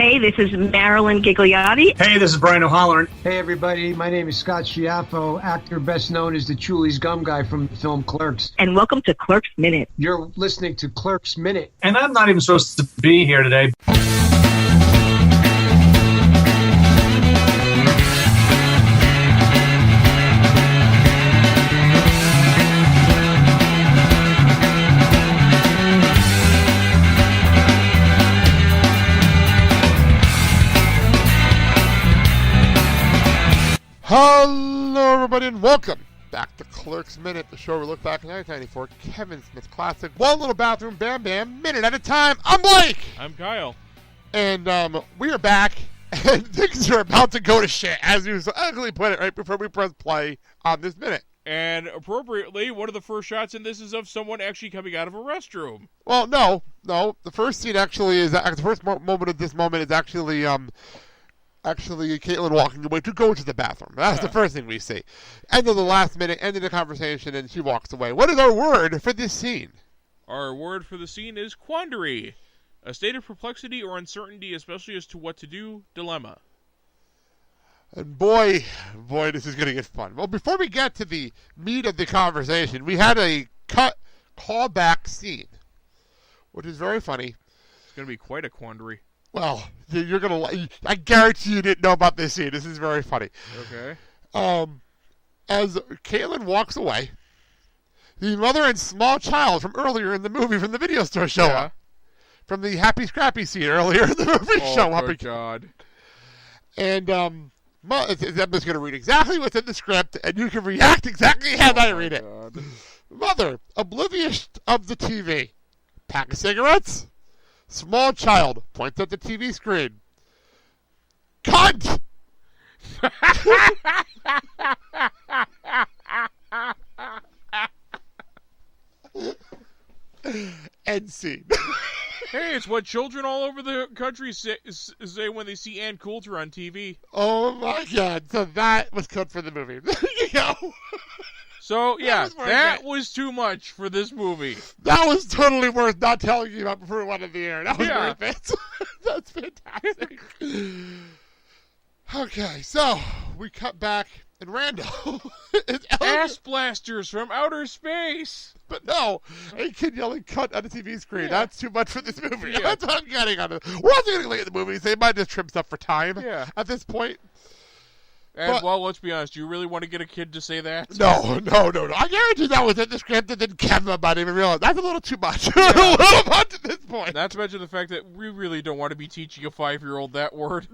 Hey, this is Marilyn Gigliotti. Hey, this is Brian O'Halloran. Hey, everybody. My name is Scott Schiaffo, actor best known as the Chulies Gum Guy from the film Clerks. And welcome to Clerks Minute. You're listening to Clerks Minute. And I'm not even supposed to be here today. Hello, everybody, and welcome back to Clerks Minute, the show where we look back at 1994, Kevin Smith classic, One Little Bathroom, Bam Bam, minute at a time. I'm Blake! I'm Kyle. And we are back, and things are about to go to shit, as you so elegantly put it right before we press play on this minute. And appropriately, one of the first shots in this is of someone actually coming out of a restroom. Well, no. The first scene actually is, the first moment of this moment is actually Caitlin walking away to go to the bathroom. That's the first thing we see. End of the last minute, end of the conversation, and she walks away. What is our word for this scene? Our word for the scene is quandary. A state of perplexity or uncertainty, especially as to what to do, dilemma. And boy, this is going to get fun. Well, before we get to the meat of the conversation, we had a callback scene, which is very funny. It's going to be quite a quandary. Well, you're gonna. I guarantee you didn't know about this scene. This is very funny. Okay. As Caitlin walks away, the mother and small child from earlier in the movie from the video store show up. From the Happy Scrappy scene earlier in the movie show up. Oh, good God. And I'm just gonna read exactly what's in the script, and you can react exactly how I read it. God. Mother, oblivious of the TV, pack of cigarettes. Small child points at the TV screen. Cunt! End scene. Hey, it's what children all over the country say when they see Ann Coulter on TV. Oh my God! So that was cut for the movie. There you go. So, yeah, that was too much for this movie. That was totally worth not telling you about before we went on the air. That was worth it. That's fantastic. Okay, so we cut back, and Randall is Ass blasters from outer space. But no, a kid yelling cut on the TV screen. Yeah. That's too much for this movie. Yeah. That's what I'm getting on it. We're also getting late in the movies. They might just trim stuff for time at this point. And, well, let's be honest. Do you really want to get a kid to say that? No. I guarantee that was in the script and then Kevin might even realize that's a little too much. A little much at this point. Not to mention the fact that we really don't want to be teaching a 5-year-old that word.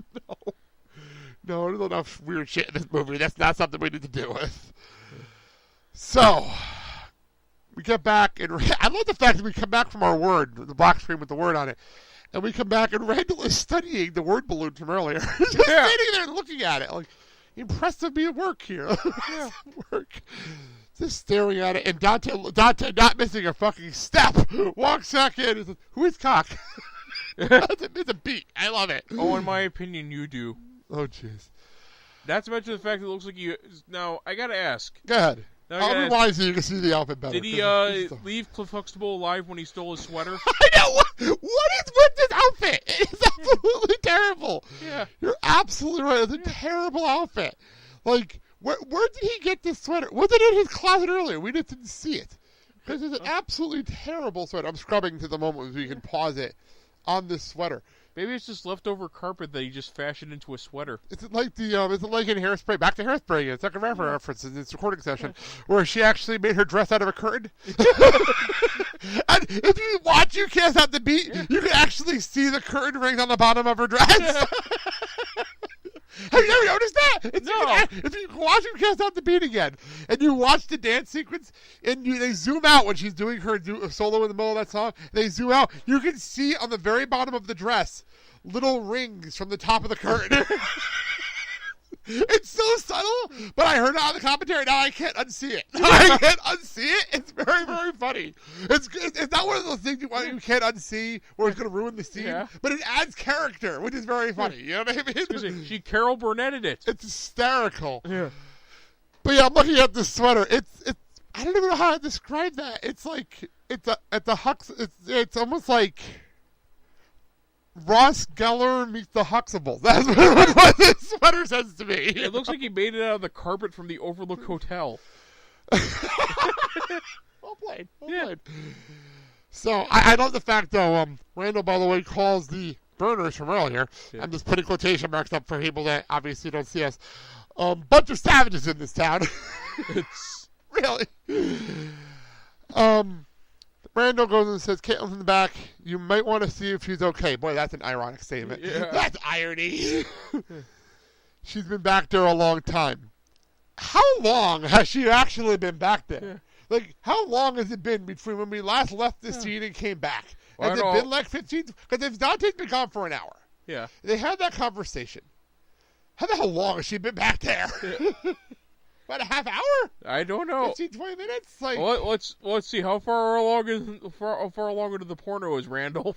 No, there's enough weird shit in this movie. That's not something we need to deal with. So, we get back, and I love the fact that we come back from our word, the black screen with the word on it, and we come back, and Randall is studying the word balloon from earlier. Just sitting there and looking at it, like, impressive me at work here. Work. Just staring at it, and Dante not missing a fucking step, walks back in and says, "Who is cock?" It's a beat. I love it. Oh, in my opinion, you do. Oh, jeez. Not to mention the fact that it looks like you... Now, I gotta ask. Go ahead. I'll rewind so you can see the outfit better. Did he leave Cliff Huxtable alive when he stole his sweater? I know! What is with this outfit? It is absolutely terrible. Yeah. You're absolutely right. It's a terrible outfit. Like, where did he get this sweater? Was it in his closet earlier? We just didn't see it. Because it's an absolutely terrible sweater. I'm scrubbing to the moment so you can pause it on this sweater. Maybe it's just leftover carpet that he just fashioned into a sweater. Is it like in Hairspray? Back to Hairspray again. Second reference in this recording session, where she actually made her dress out of a curtain. And if you watch You Can't Stop the Beat, you can actually see the curtain rings on the bottom of her dress. Have you ever noticed that? If you watch You Can't Stop the Beat again, and you watch the dance sequence, and they zoom out when she's doing her solo in the middle of that song, they zoom out, you can see on the very bottom of the dress little rings from the top of the curtain. It's so subtle, but I heard it on the commentary. Now I can't unsee it. I can't unsee it. It's very, very funny. It's not one of those things you can't unsee where it's going to ruin the scene, but it adds character, which is very funny. You know what I mean? She Carol Burnetted it. It's hysterical. Yeah. But yeah, I'm looking at this sweater. It's I don't even know how to describe that. It's like it's almost like Ross Geller meets the Huxtables. That's what this sweater says to me. It looks like he made it out of the carpet from the Overlook Hotel. Well played. Well played. So, I love the fact, though, Randall, by the way, calls the burners from earlier. Yeah. I'm just putting quotation marks up for people that obviously don't see us. Bunch of savages in this town. It's really. Randall goes and says, Caitlin's in the back. You might want to see if she's okay. Boy, that's an ironic statement. Yeah. That's irony. She's been back there a long time. How long has she actually been back there? Yeah. Like, how long has it been between when we last left the scene and came back? Has it been like 15? Because if Dante's been gone for an hour. Yeah. They had that conversation. How long has she been back there? Yeah. About a half hour? I don't know. 15, 20 minutes? Like, well, let's see. How far along into the porno is Randall?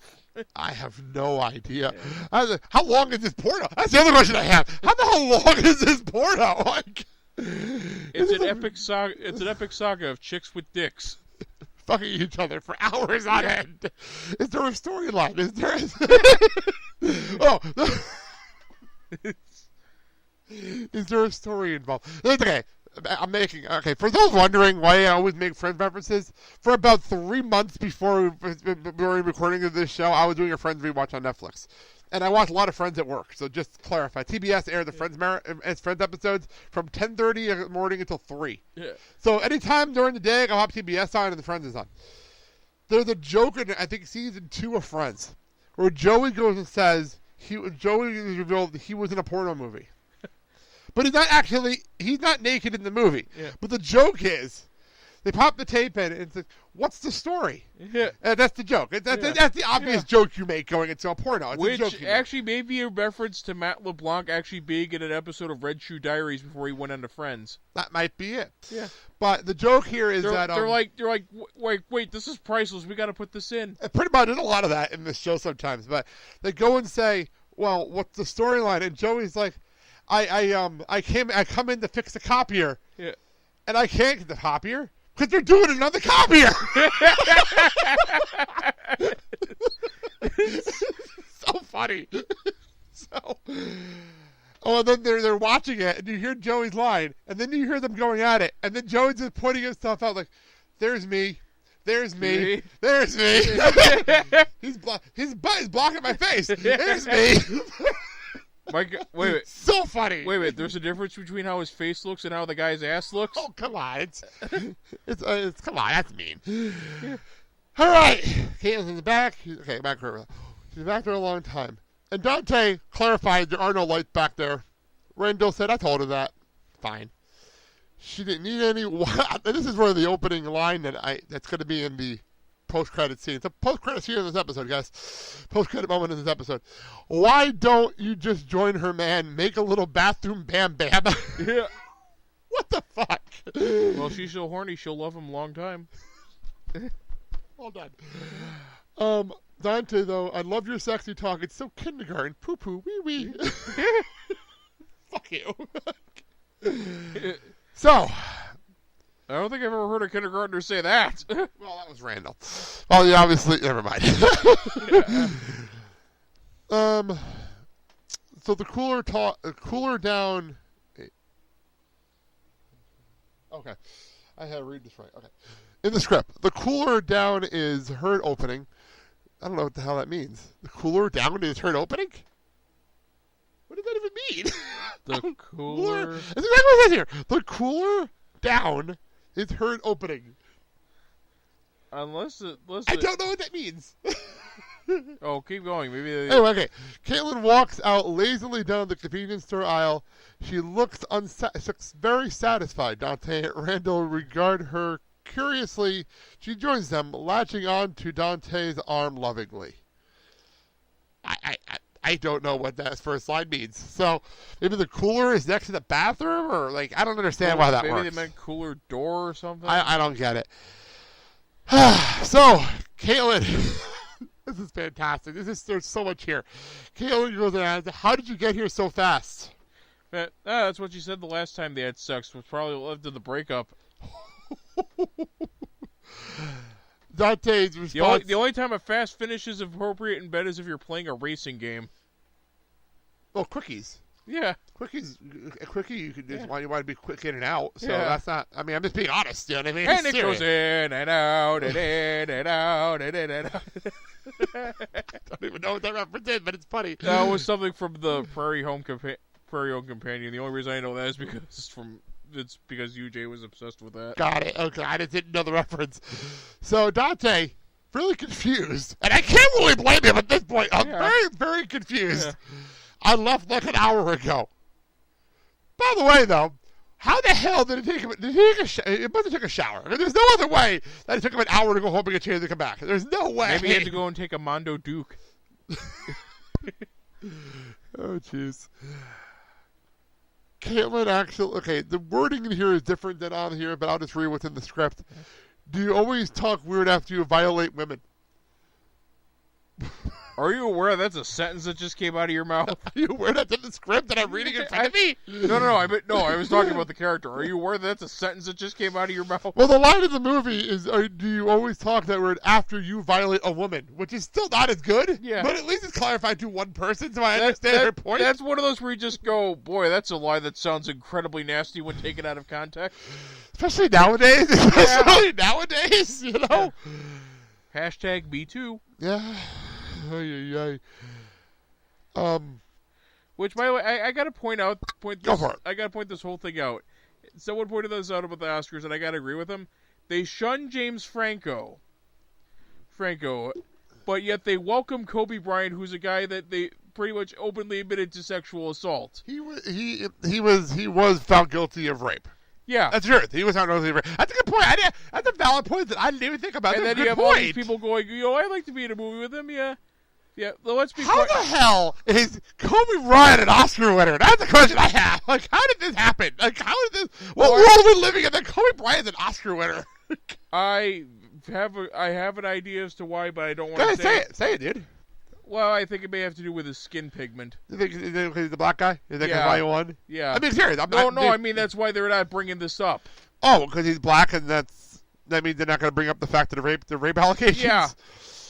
I have no idea. Yeah. How long is this porno? That's the other question I have. How the hell long is this porno? Like, it's an epic saga. It's an epic saga of chicks with dicks fucking each other for hours on end. Is there a storyline? Is there? Is there a story involved? Okay. For those wondering why I always make Friends references, for about 3 months before we were recording of this show, I was doing a Friends rewatch on Netflix. And I watched a lot of Friends at work, so just to clarify. TBS aired the Friends episodes from 10:30 in the morning until 3. Yeah. So anytime during the day, I'll have TBS on and the Friends is on. There's a joke in, I think, season 2 of Friends, where Joey goes and says, Joey revealed that he was in a porno movie. But he's not naked in the movie. Yeah. But the joke is, they pop the tape in and it's like, what's the story? Yeah. That's the joke. That's the obvious joke you make going into a porno. It's Which a joke actually may be a reference to Matt LeBlanc actually being in an episode of Red Shoe Diaries before he went into Friends. That might be it. Yeah. But the joke here is they're like, wait, this is priceless. We got to put this in. Pretty much, there's a lot of that in this show sometimes. But they go and say, well, what's the storyline? And Joey's like, I come in to fix the copier, and I can't get the copier because they're doing another copier. So funny. And then they're watching it, and you hear Joey's line, and then you hear them going at it, and then Joey's just pointing himself out like, "There's me." There's me. There's me. His butt is blocking my face. There's me. My God, wait. So funny. Wait. There's a difference between how his face looks and how the guy's ass looks. Oh, come on. It's come on. That's mean. Yeah. All right. Caitlin's in the back. Okay, back her. She's back there a long time. And Dante clarified there are no lights back there. Randall said, I told her that. Fine. She didn't need any. This is where the opening line that's going to be in the post-credit scene. It's a post-credit scene in this episode, guys. Post-credit moment in this episode. Why don't you just join her, man? Make a little bathroom bam bam. Yeah. What the fuck? Well, she's so horny, she'll love him a long time. Hold on. Dante, though, I love your sexy talk. It's so kindergarten. Poo-poo, wee-wee. Fuck you. So, I don't think I've ever heard a kindergartner say that. Well, that was Randall. Well, yeah, obviously, never mind. So the cooler down. Okay, I had to read this right. Okay, in the script, the cooler down is heard opening. I don't know what the hell that means. The cooler down is heard opening. What does that even mean? The cooler. That's exactly what it says here. The cooler down is heard opening. I don't know what that means. Oh, keep going. Maybe. Anyway, okay. Caitlin walks out lazily down the convenience store aisle. She looks very satisfied. Dante and Randall regard her curiously. She joins them, latching on to Dante's arm lovingly. I don't know what that first line means. So maybe the cooler is next to the bathroom, or like I don't understand why that works. Maybe they meant cooler door or something. I don't get it. So Caitlin, this is fantastic. There's so much here. Caitlin goes and asks, "How did you get here so fast?" That's what you said the last time they had sex, which probably led to the breakup. Dante's response. The only time a fast finish is appropriate in bed is if you're playing a racing game. Well, quickies. Yeah. Quickies, a quickie, you could just want to be quick in and out. So Yeah. that's not, I mean, I'm just being honest. You know what I mean? And It's it goes serious. in and out and in and out and in and out. I don't even know what that reference is, but it's funny. That was something from the Prairie Home Companion. The only reason I know that is because it's because UJ was obsessed with that. Got it. Okay, I just didn't know the reference. So Dante, really confused, and I can't really blame him at this point. I'm very, very confused. Yeah. I left like an hour ago. By the way, though, how the hell did it take him? Did he take a shower? It must have took a shower. There's no other way that it took him an hour to go home and get changed and come back. There's no way. Maybe he had to go and take a Mondo Duke. Oh, jeez. Caitlin actually, okay, the wording in here is different than on here, but I'll just read what's in the script. Do you always talk weird after you violate women? Are you aware that's a sentence that just came out of your mouth? Are you aware that's in the script that I'm reading in front of me? No. I was talking about the character. Are you aware that that's a sentence that just came out of your mouth? Well, the line of the movie is, do you always talk that word after you violate a woman? Which is still not as good. Yeah. But at least it's clarified to one person, so I understand her point. That's one of those where you just go, boy, that's a lie that sounds incredibly nasty when taken out of context. Especially nowadays. Especially nowadays, you know? Hashtag #Me2. Yeah. Which, by the way, I gotta point this, Go for it. I gotta point this whole thing out. Someone pointed this out about the Oscars, and I gotta agree with them. They shun James Franco, but yet they welcome Kobe Bryant, who's a guy that they pretty much openly admitted to sexual assault. He was found guilty of rape. Yeah, That's the truth. He was found guilty of rape. That's a good point. That's a valid point that I didn't even think about. and That's then a you good have all point. these people going, I'd like to be in a movie with him. Yeah. Well, let's be. How the hell is Kobe Bryant an Oscar winner? That's the question I have. Like, how did this happen? Like, how did this? What world are we living in that Kobe Bryant's an Oscar winner? I have an idea as to why, but I don't want to Say it. Say it, dude. Well, I think it may have to do with his skin pigment. You think he's the black guy? You think Yeah. that's why he won? Yeah. I mean, serious. I mean that's why they're not bringing this up. Oh, because he's black, and that means they're not going to bring up the fact of the rape allegations. Yeah.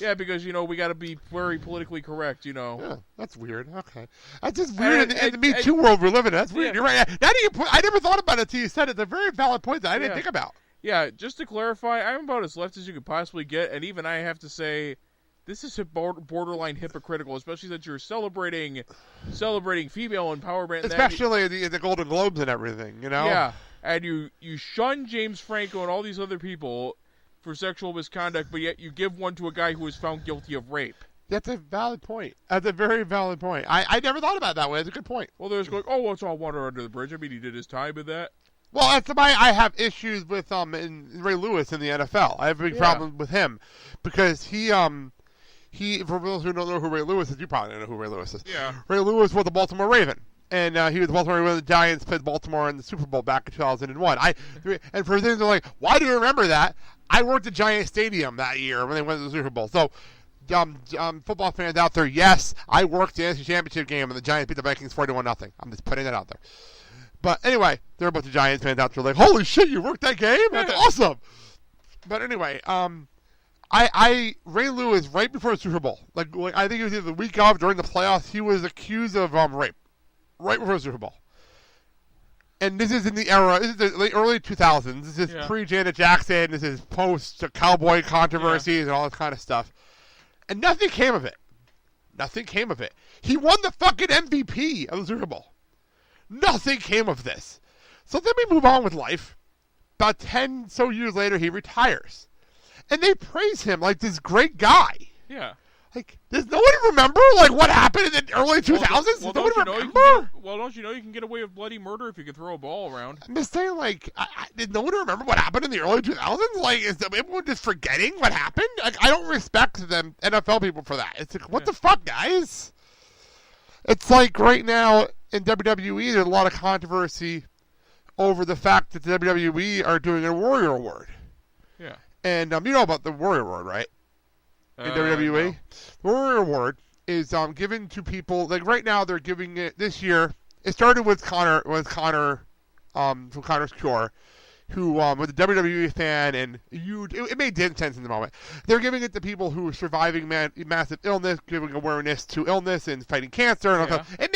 Yeah, because, we got to be very politically correct, Yeah, that's weird. Okay. That's just weird in the Me and- Too world we're living in. That's weird. Yeah. You're right. Now that I never thought about it until you said it. It's a very valid point that I didn't think about. Yeah, just to clarify, I'm about as left as you could possibly get, and even I have to say, this is borderline hypocritical, especially that you're celebrating female empowerment. And Especially in the Golden Globes and everything, Yeah, and you shun James Franco and all these other people for sexual misconduct, but yet you give one to a guy who was found guilty of rape. That's a valid point. That's a very valid point. I never thought about it that way. It's a good point. Well, there's going, it's all water under the bridge. I mean, he did his time in that. Well, that's why I have issues with in Ray Lewis in the NFL. I have a big problem with him because he for those who don't know who Ray Lewis is, you probably don't know who Ray Lewis is. Yeah. Ray Lewis was a Baltimore Raven. And he was the Baltimore Raven. The Giants played Baltimore in the Super Bowl back in 2001. And for things like, why do you remember that? I worked at Giant Stadium that year when they went to the Super Bowl. So, football fans out there, yes, I worked the NFC Championship game and the Giants beat the Vikings 41-0. I'm just putting that out there. But anyway, there are a bunch of Giants fans out there like, holy shit, you worked that game? That's awesome. But anyway, Ray Lewis, right before the Super Bowl, like I think it was either the week of during the playoffs, he was accused of rape. Right before the Super Bowl. And this is in the era, this is the early 2000s. This is pre-Janet Jackson. This is post-cowboy controversies and all this kind of stuff. And nothing came of it. Nothing came of it. He won the fucking MVP of the Super Bowl. Nothing came of this. So then we move on with life. About 10 so years later, he retires. And they praise him like this great guy. Yeah. Like, does nobody remember, what happened in the early 2000s? Does nobody remember? Don't you know you can get away with bloody murder if you can throw a ball around? I'm just saying, did no one remember what happened in the early 2000s? Is everyone just forgetting what happened? I don't respect them NFL people for that. It's like, what the fuck, guys? It's like right now in WWE, there's a lot of controversy over the fact that the WWE are doing a Warrior Award. Yeah. And you know about the Warrior Award, right? In WWE. No. The Warrior Award is given to people, like right now they're giving it this year. It started with Connor from Connor's Cure. who was a WWE fan, and it made sense in the moment. They're giving it to people who are surviving massive illness, giving awareness to illness and fighting cancer. And all that. It